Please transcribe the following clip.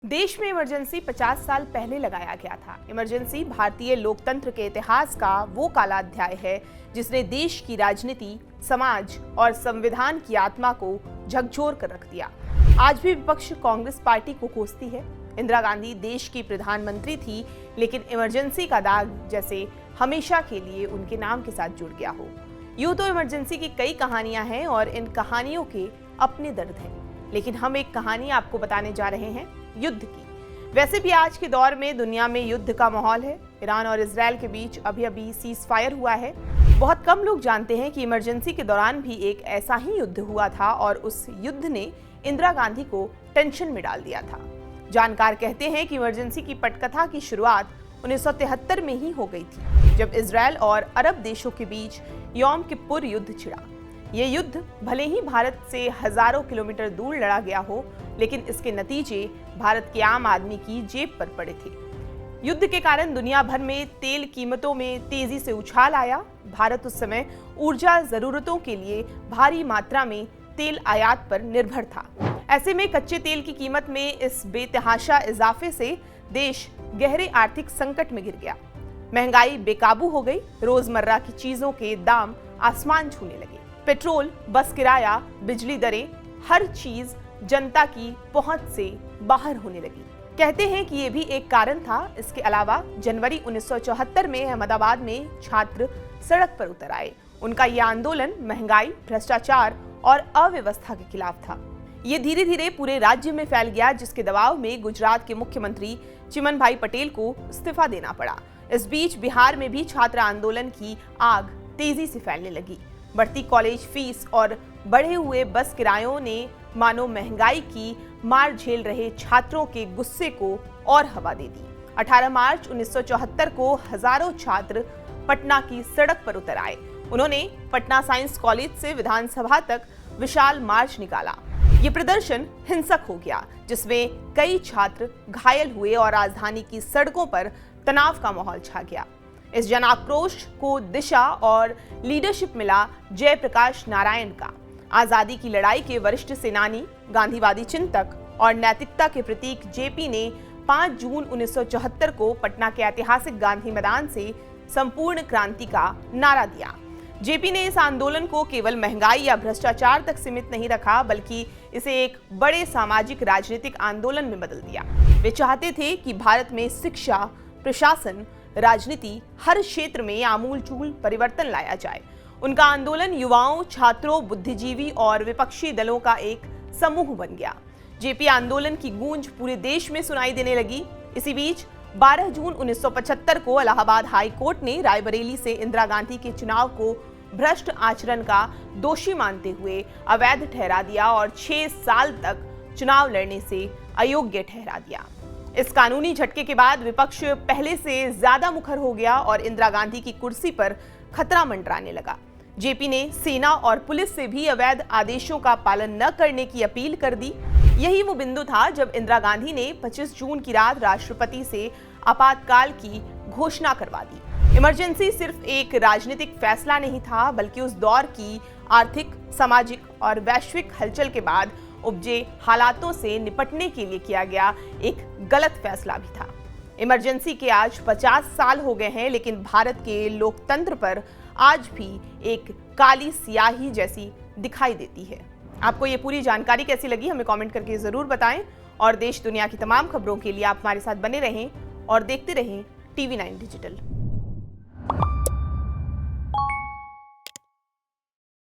देश में इमरजेंसी 50 साल पहले लगाया गया था। इमरजेंसी भारतीय लोकतंत्र के इतिहास का वो काला अध्याय है जिसने देश की राजनीति, समाज और संविधान की आत्मा को झकझोर कर रख दिया। आज भी विपक्ष कांग्रेस पार्टी को कोसती है। इंदिरा गांधी देश की प्रधानमंत्री थी, लेकिन इमरजेंसी का दाग जैसे हमेशा के लिए उनके नाम के साथ जुड़ गया हो। यूं तो इमरजेंसी की कई कहानियां हैं और इन कहानियों के अपने दर्द हैं, लेकिन हम एक कहानी आपको बताने जा रहे हैं युद्ध की। वैसे भी आज के दौर में दुनिया में युद्ध का माहौल है। ईरान और इजरायल के बीच अभी सीज फायर हुआ है। बहुत कम लोग जानते हैं कि इमरजेंसी के दौरान भी एक ऐसा ही युद्ध हुआ था और उस युद्ध ने इंदिरा गांधी को टेंशन में डाल दिया था। जानकार कहते हैं कि इमरजेंसी की पटकथा की शुरुआत 1973 में ही हो गई थी, जब इजरायल और अरब देशों के बीच यौम किप्पुर युद्ध छिड़ा। ये युद्ध भले ही भारत से हजारों किलोमीटर दूर लड़ा गया हो, लेकिन इसके नतीजे भारत के आम आदमी की जेब पर पड़े थे। युद्ध के कारण दुनिया भर में तेल कीमतों में तेजी से उछाल आया। भारत उस समय ऊर्जा जरूरतों के लिए भारी मात्रा में तेल आयात पर निर्भर था। ऐसे में कच्चे तेल की कीमत में इस बेतहाशा इजाफे से देश गहरे आर्थिक संकट में गिर गया। महंगाई बेकाबू हो गई। रोजमर्रा की चीजों के दाम आसमान छूने लगे। पेट्रोल, बस किराया, बिजली दरें, हर चीज जनता की पहुंच से बाहर होने लगी। कहते हैं कि ये भी एक कारण था। इसके अलावा जनवरी 1974 में अहमदाबाद में छात्र सड़क पर उतर आए। उनका ये आंदोलन महंगाई, भ्रष्टाचार और अव्यवस्था के खिलाफ था। ये धीरे धीरे पूरे राज्य में फैल गया, जिसके दबाव में गुजरात के मुख्यमंत्री चिमनभाई पटेल को इस्तीफा देना पड़ा। इस बीच बिहार में भी छात्र आंदोलन की आग तेजी से फैलने लगी। बढ़ती कॉलेज फीस और बढ़े हुए बस किरायों ने मानो महंगाई की मार झेल रहे छात्रों के गुस्से को और हवा दे दी। 18 मार्च 1974 को हजारों छात्र पटना की सड़क पर उतर आए। उन्होंने पटना साइंस कॉलेज से विधानसभा तक विशाल मार्च निकाला। ये प्रदर्शन हिंसक हो गया, जिसमें कई छात्र घायल हुए और राजधानी की सड़कों पर तनाव का माहौल छा गया। इस जन आक्रोश को दिशा और लीडरशिप मिला जयप्रकाश नारायण का। आजादी की लड़ाई के वरिष्ठ सेनानी, गांधीवादी चिंतक और नैतिकता के प्रतीक जेपी ने 5 जून 1974 को पटना के ऐतिहासिक गांधी मैदान से संपूर्ण क्रांति का नारा दिया। जेपी ने इस आंदोलन को केवल महंगाई या भ्रष्टाचार तक सीमित नहीं रखा, बल्कि इसे एक बड़े सामाजिक राजनीतिक आंदोलन में बदल दिया। वे चाहते थे कि भारत में शिक्षा, प्रशासन, राजनीति, हर क्षेत्र में आमूलचूल परिवर्तन लाया जाए। उनका आंदोलन युवाओं, छात्रों, बुद्धिजीवी और विपक्षी दलों का एक समूह बन गया। जेपी आंदोलन की गूंज पूरे देश में सुनाई देने लगी। इसी बीच 12 जून 1975 को इलाहाबाद हाई कोर्ट ने रायबरेली से इंदिरा गांधी के चुनाव को भ्रष्ट आचरण का दोषी मानते हुए अवैध ठहरा दिया और 6 साल तक चुनाव लड़ने से अयोग्य ठहरा दिया। इस कानूनी झटके के बाद विपक्ष पहले से ज्यादा मुखर हो गया और इंदिरा गांधी की कुर्सी पर खतरा मंडराने लगा। जेपी ने सेना और पुलिस से भी अवैध आदेशों का पालन न करने की अपील कर दी। यही वो बिंदु था जब इंदिरा गांधी ने 25 जून की रात राष्ट्रपति से आपातकाल की घोषणा करवा दी। इमरजेंसी सिर्फ एक राजनीतिक फैसला नहीं था, बल्कि उस दौर की आर्थिक, सामाजिक और वैश्विक हलचल के बाद उपजे हालातों से निपटने के लिए किया गया एक गलत फैसला भी था। इमरजेंसी के आज 50 साल हो गए हैं, लेकिन भारत के लोकतंत्र पर आज भी एक काली स्याही जैसी दिखाई देती है। आपको ये पूरी जानकारी कैसी लगी, हमें कमेंट करके जरूर बताएं और देश दुनिया की तमाम खबरों के लिए आप हमारे साथ बने रहें और देखते रहें TV9 डिजिटल।